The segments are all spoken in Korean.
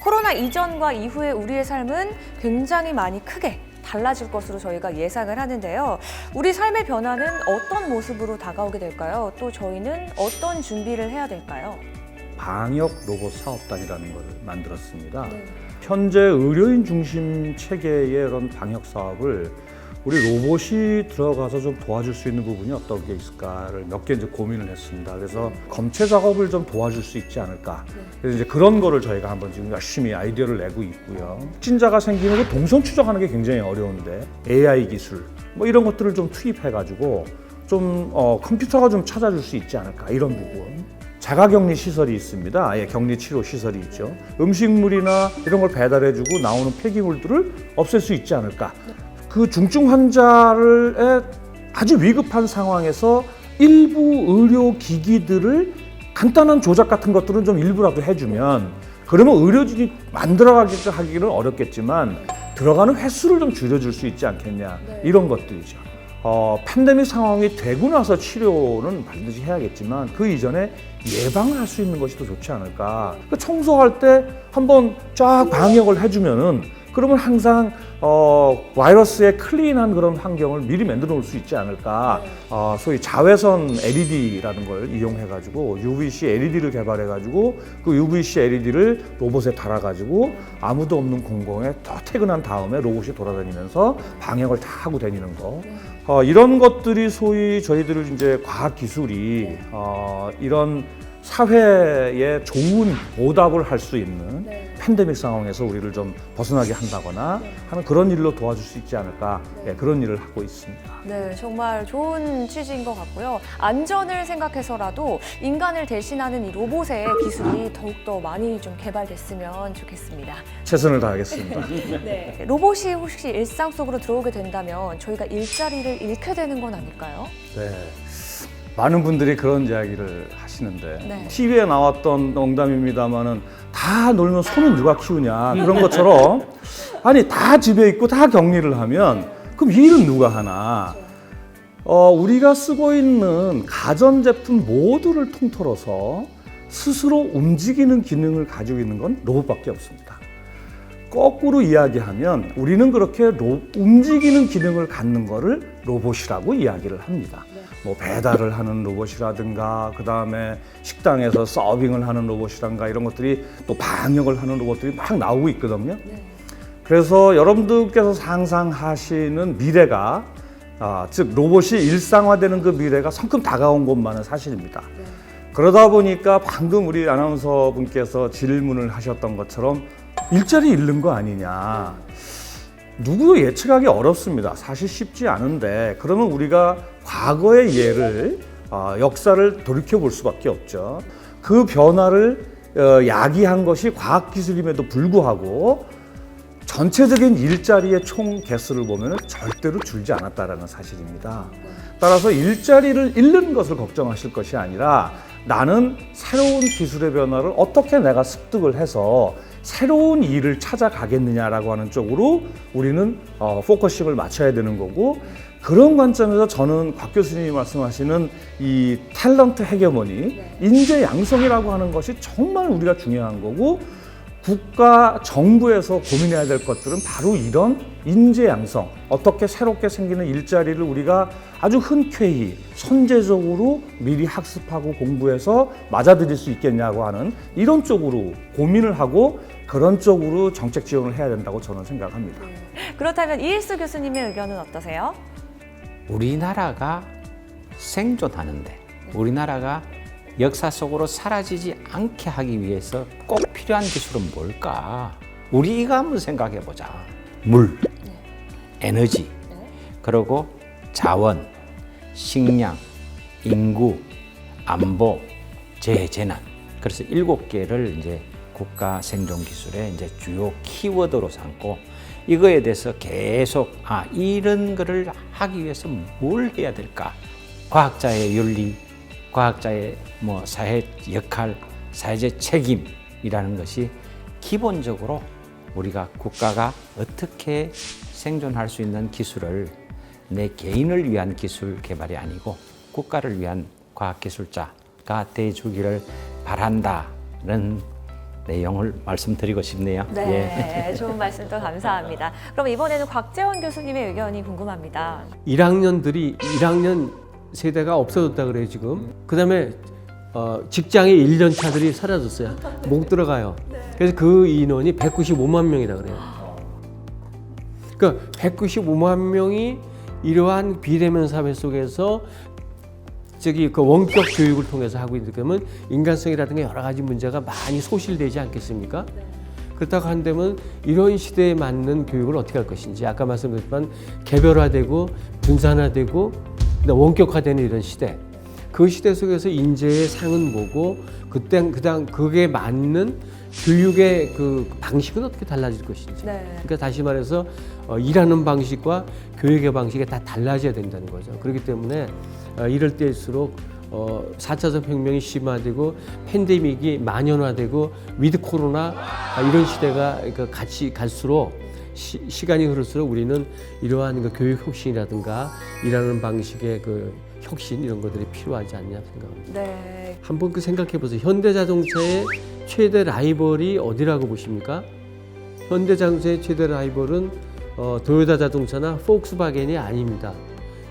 코로나 이전과 이후에 우리의 삶은 굉장히 많이 크게 달라질 것으로 저희가 예상을 하는데요. 우리 삶의 변화는 어떤 모습으로 다가오게 될까요? 또 저희는 어떤 준비를 해야 될까요? 방역 로봇 사업단이라는 걸 만들었습니다. 네. 현재 의료인 중심 체계의 이런 방역 사업을 우리 로봇이 들어가서 좀 도와줄 수 있는 부분이 어떤 게 있을까를 몇 개 이제 고민을 했습니다. 그래서 검체 작업을 좀 도와줄 수 있지 않을까. 그래서 이제 그런 거를 저희가 한번 지금 열심히 아이디어를 내고 있고요. 확진자가 생기는 거 동선 추적하는 게 굉장히 어려운데 AI 기술 뭐 이런 것들을 좀 투입해가지고 좀 컴퓨터가 좀 찾아줄 수 있지 않을까 이런 부분. 자가격리 시설이 있습니다. 격리 치료 시설이 있죠. 음식물이나 이런 걸 배달해주고 나오는 폐기물들을 없앨 수 있지 않을까. 그 중증 환자를 아주 위급한 상황에서 일부 의료 기기들을 간단한 조작 같은 것들은 좀 일부라도 해주면 그러면 의료진이 만들어가기가 하기는 어렵겠지만 들어가는 횟수를 좀 줄여줄 수 있지 않겠냐 이런 것들이죠. 팬데믹 상황이 되고 나서 치료는 반드시 해야겠지만 그 이전에 예방을 할 수 있는 것이 더 좋지 않을까. 청소할 때 한번 쫙 방역을 해주면은 그러면 항상 바이러스의 클린한 그런 환경을 미리 만들어 놓을 수 있지 않을까. 소위 자외선 LED라는 걸 이용해가지고 UVC LED를 개발해가지고 그 UVC LED를 로봇에 달아가지고 아무도 없는 공공에 퇴근한 다음에 로봇이 돌아다니면서 방역을 다 하고 다니는 거. 이런 것들이 소위 저희들 이제 과학 기술이 이런 사회에 좋은 보답을 할 수 있는 팬데믹 상황에서 우리를 좀 벗어나게 한다거나 하는 그런 일로 도와줄 수 있지 않을까 그런 일을 하고 있습니다. 네, 정말 좋은 취지인 것 같고요. 안전을 생각해서라도 인간을 대신하는 이 로봇의 기술이 더욱더 많이 좀 개발됐으면 좋겠습니다. 최선을 다하겠습니다. 네, 로봇이 혹시 일상 속으로 들어오게 된다면 저희가 일자리를 잃게 되는 건 아닐까요? 네. 많은 분들이 그런 이야기를 하시는데 네. TV에 나왔던 농담입니다만은 다 놀면 소는 누가 키우냐 그런 것처럼 아니 다 집에 있고 다 격리를 하면 그럼 일은 누가 하나. 우리가 쓰고 있는 가전제품 모두를 통틀어서 스스로 움직이는 기능을 가지고 있는 건 로봇밖에 없습니다. 거꾸로 이야기하면 우리는 그렇게 움직이는 기능을 갖는 거를 로봇이라고 이야기를 합니다. 뭐 배달을 하는 로봇이라든가 그 다음에 식당에서 서빙을 하는 로봇이라든가 이런 것들이 또 방역을 하는 로봇들이 막 나오고 있거든요. 그래서 여러분들께서 상상하시는 미래가 즉 로봇이 일상화되는 그 미래가 성큼 다가온 것만은 사실입니다. 그러다 보니까 방금 우리 아나운서 분께서 질문을 하셨던 것처럼 일자리 잃는 거 아니냐. 누구도 예측하기 어렵습니다. 사실 쉽지 않은데 그러면 우리가 과거의 예를 역사를 돌이켜 볼 수밖에 없죠. 그 변화를 야기한 것이 과학기술임에도 불구하고 전체적인 일자리의 총 개수를 보면 절대로 줄지 않았다는 사실입니다. 따라서 일자리를 잃는 것을 걱정하실 것이 아니라 나는 새로운 기술의 변화를 어떻게 내가 습득을 해서 새로운 일을 찾아가겠느냐라고 하는 쪽으로 우리는 포커싱을 맞춰야 되는 거고 그런 관점에서 저는 곽 교수님이 말씀하시는 이 탤런트 헤게모니, 인재 양성이라고 하는 것이 정말 우리가 중요한 거고 국가, 정부에서 고민해야 될 것들은 바로 이런 인재 양성, 어떻게 새롭게 생기는 일자리를 우리가 아주 흔쾌히 선제적으로 미리 학습하고 공부해서 맞아들일 수 있겠냐고 하는 이런 쪽으로 고민을 하고 그런 쪽으로 정책 지원을 해야 된다고 저는 생각합니다. 그렇다면 이일수 교수님의 의견은 어떠세요? 우리나라가 생존하는데 우리나라가 역사 속으로 사라지지 않게 하기 위해서 꼭 필요한 기술은 뭘까? 우리 이거 한번 생각해 보자. 물, 에너지, 그리고 자원, 식량, 인구, 안보, 재난. 그래서 7개를 이제 국가 생존 기술의 이제 주요 키워드로 삼고 이거에 대해서 계속 이런 거를 하기 위해서 뭘 해야 될까? 과학자의 윤리, 과학자의 사회 역할, 사회적 책임이라는 것이 기본적으로 우리가 국가가 어떻게 생존할 수 있는 기술을 내 개인을 위한 기술 개발이 아니고 국가를 위한 과학기술자가 돼주기를 바란다는 내용을 말씀드리고 싶네요. 네, 좋은 말씀도 감사합니다. 그럼 이번에는 곽재원 교수님의 의견이 궁금합니다. 1학년 세대가 없어졌다 그래요 지금. 그다음에 직장의 1년 차들이 사라졌어요. 못 들어가요. 그래서 그 인원이 195만 명이라 그래요. 그러니까 195만 명이 이러한 비대면 사회 속에서 그 원격 교육을 통해서 하고 있는 그러면 인간성이라든가 여러 가지 문제가 많이 소실되지 않겠습니까? 그렇다고 한다면 이런 시대에 맞는 교육을 어떻게 할 것인지 아까 말씀드렸지만 개별화되고 분산화되고 원격화되는 이런 시대 그 시대 속에서 인재의 상은 뭐고 그게 맞는 교육의 그 방식은 어떻게 달라질 것인지 그러니까 다시 말해서 일하는 방식과 교육의 방식이 다 달라져야 된다는 거죠. 그렇기 때문에 이럴 때일수록 4차선 혁명이 심화되고 팬데믹이 만연화되고 위드 코로나 이런 시대가 같이 갈수록 시간이 흐를수록 우리는 이러한 그 교육 혁신이라든가 일하는 방식의 그 혁신 이런 것들이 필요하지 않냐 생각합니다. 네. 한번 생각해 보세요. 현대자동차의 최대 라이벌이 어디라고 보십니까? 현대자동차의 최대 라이벌은 도요타 자동차나 폭스바겐이 아닙니다.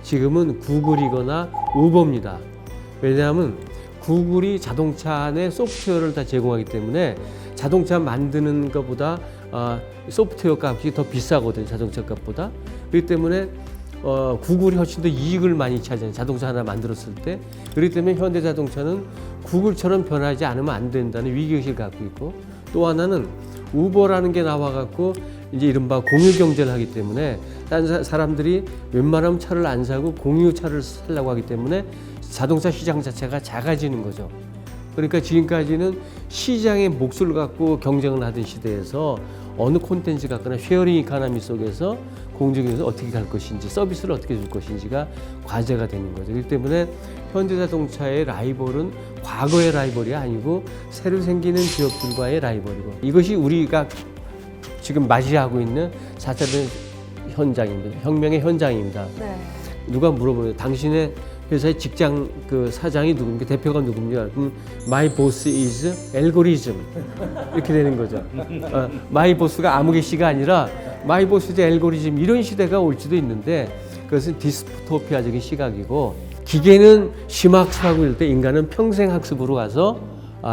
지금은 구글이거나 우버입니다. 왜냐하면 구글이 자동차 안에 소프트웨어를 다 제공하기 때문에 자동차 만드는 것보다 소프트웨어 값이 더 비싸거든요. 자동차 값보다. 그렇기 때문에 구글이 훨씬 더 이익을 많이 차지하는 자동차 하나 만들었을 때 그렇기 때문에 현대자동차는 구글처럼 변하지 않으면 안 된다는 위기의식을 갖고 있고 또 하나는 우버라는 게 나와갖고 이제 이른바 공유 경제를 하기 때문에 다른 사람들이 웬만하면 차를 안 사고 공유 차를 사려고 하기 때문에 자동차 시장 자체가 작아지는 거죠. 그러니까 지금까지는 시장의 몫을 갖고 경쟁을 하던 시대에서 어느 콘텐츠 갖거나 쉐어링 이코노미 속에서 공정에서 어떻게 갈 것인지 서비스를 어떻게 줄 것인지가 과제가 되는 거죠. 그렇기 때문에 현대자동차의 라이벌은 과거의 라이벌이 아니고 새로 생기는 기업들과의 라이벌이고 이것이 우리가 지금 맞이하고 있는 4차 현장입니다. 혁명의 현장입니다. 네. 누가 물어보면 당신의 회사의 직장 그 사장이 누굽니까? 대표가 누굽니까? 그럼 my boss is algorithm 이렇게 되는 거죠. my boss가 아무개 씨가 아니라 my boss is algorithm 이런 시대가 올지도 있는데 그것은 디스토피아적인 시각이고 기계는 심학습하고 이럴 때 인간은 평생 학습으로 가서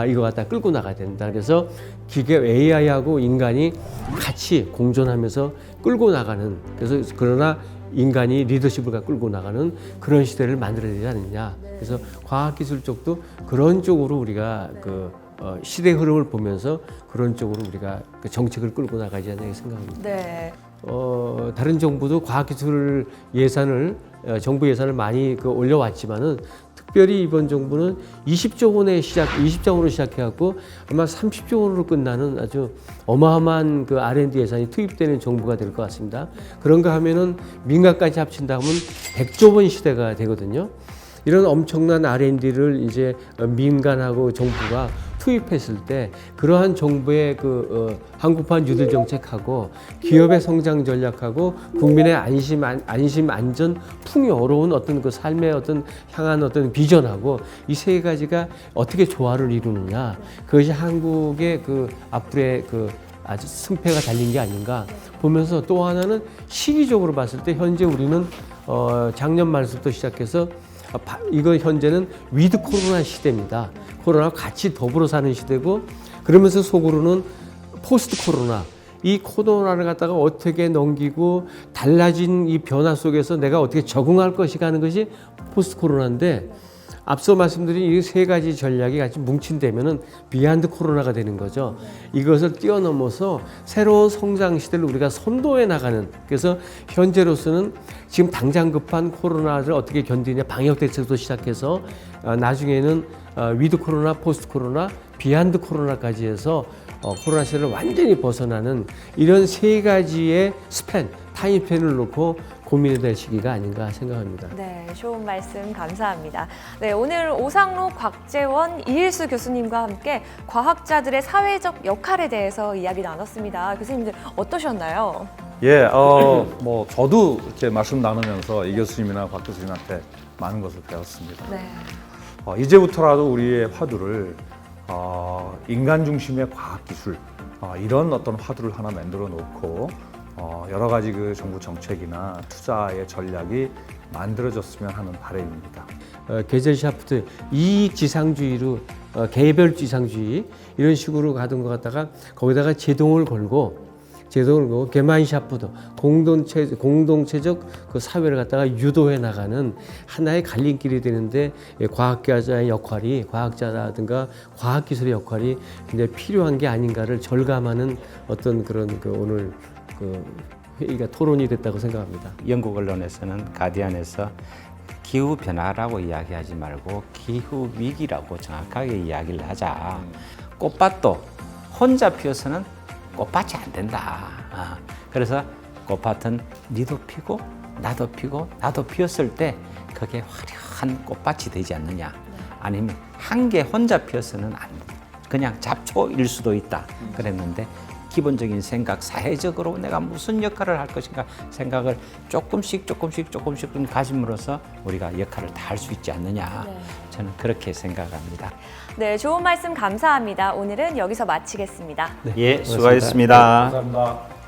이거 갖다 끌고 나가야 된다. 그래서 기계 AI하고 인간이 같이 공존하면서 끌고 나가는 그래서 그러나 인간이 리더십을 갖고 끌고 나가는 그런 시대를 만들어야 되지 않느냐. 그래서 과학기술 쪽도 그런 쪽으로 우리가 그 시대 흐름을 보면서 그런 쪽으로 우리가 그 정책을 끌고 나가지 않냐 생각합니다. 네. 다른 정부도 과학기술 예산을 정부 예산을 많이 올려왔지만은 특별히 이번 정부는 20조 원으로 시작해갖고 아마 30조 원으로 끝나는 아주 어마어마한 그 R&D 예산이 투입되는 정부가 될 것 같습니다. 그런가 하면은 민간까지 합친다 하면 100조 원 시대가 되거든요. 이런 엄청난 R&D를 이제 민간하고 정부가 투입했을 때 그러한 정부의 한국판 뉴딜 정책하고 기업의 성장 전략하고 국민의 안심 안전 풍요로운 어떤 그 삶의 어떤 향한 어떤 비전하고 이 세 가지가 어떻게 조화를 이루느냐 그것이 한국의 그 앞으로의 그 아주 승패가 달린 게 아닌가 보면서 또 하나는 시기적으로 봤을 때 현재 우리는 작년 말부터 시작해서 이거 현재는 위드 코로나 시대입니다. 코로나와 같이 더불어 사는 시대고 그러면서 속으로는 포스트 코로나 이 코로나를 갖다가 어떻게 넘기고 달라진 이 변화 속에서 내가 어떻게 적응할 것인가 하는 것이 포스트 코로나인데 앞서 말씀드린 이 세 가지 전략이 같이 뭉친다면은 비하인드 코로나가 되는 거죠. 이것을 뛰어넘어서 새로운 성장 시대를 우리가 선도해 나가는 그래서 현재로서는 지금 당장 급한 코로나를 어떻게 견디냐 방역 대책도 시작해서 나중에는 위드 코로나, 포스트 코로나, 비하인드 코로나까지 해서 코로나 시대를 완전히 벗어나는 이런 세 가지의 타임스팬을 놓고 고민이 될 시기가 아닌가 생각합니다. 네, 좋은 말씀 감사합니다. 네, 오늘 오상록, 곽재원, 이일수 교수님과 함께 과학자들의 사회적 역할에 대해서 이야기 나눴습니다. 교수님들 어떠셨나요? 예, 뭐 저도 이렇게 말씀 나누면서 이 교수님이나 곽 교수님한테 많은 것을 배웠습니다. 네. 이제부터라도 우리의 화두를 인간 중심의 과학기술 이런 어떤 화두를 하나 만들어 놓고 여러 가지 그 정부 정책이나 투자의 전략이 만들어졌으면 하는 바람입니다. 계절 샤프트 이익 지상주의로 개별 지상주의 이런 식으로 가던 것 같다가 거기다가 제동을 걸고 개마인 샤프트 공동체적 그 사회를 갖다가 유도해 나가는 하나의 갈림길이 되는데 과학자의 역할이 과학자라든가 과학기술의 역할이 굉장히 필요한 게 아닌가를 절감하는 어떤 그런 그 오늘 그 회의가 토론이 됐다고 생각합니다. 영국 언론에서는 가디언에서 기후 변화라고 이야기하지 말고 기후 위기라고 정확하게 이야기를 하자. 꽃밭도 혼자 피어서는 꽃밭이 안 된다. 그래서 꽃밭은 니도 피고 나도 피고 나도 피었을 때 그게 화려한 꽃밭이 되지 않느냐. 아니면 한 개 혼자 피어서는 그냥 잡초일 수도 있다. 그랬는데 기본적인 생각, 사회적으로 내가 무슨 역할을 할 것인가 생각을 조금씩 가짐으로써 우리가 역할을 다 할 수 있지 않느냐. 저는 그렇게 생각합니다. 네, 좋은 말씀 감사합니다. 오늘은 여기서 마치겠습니다. 예, 수고하셨습니다. 감사합니다.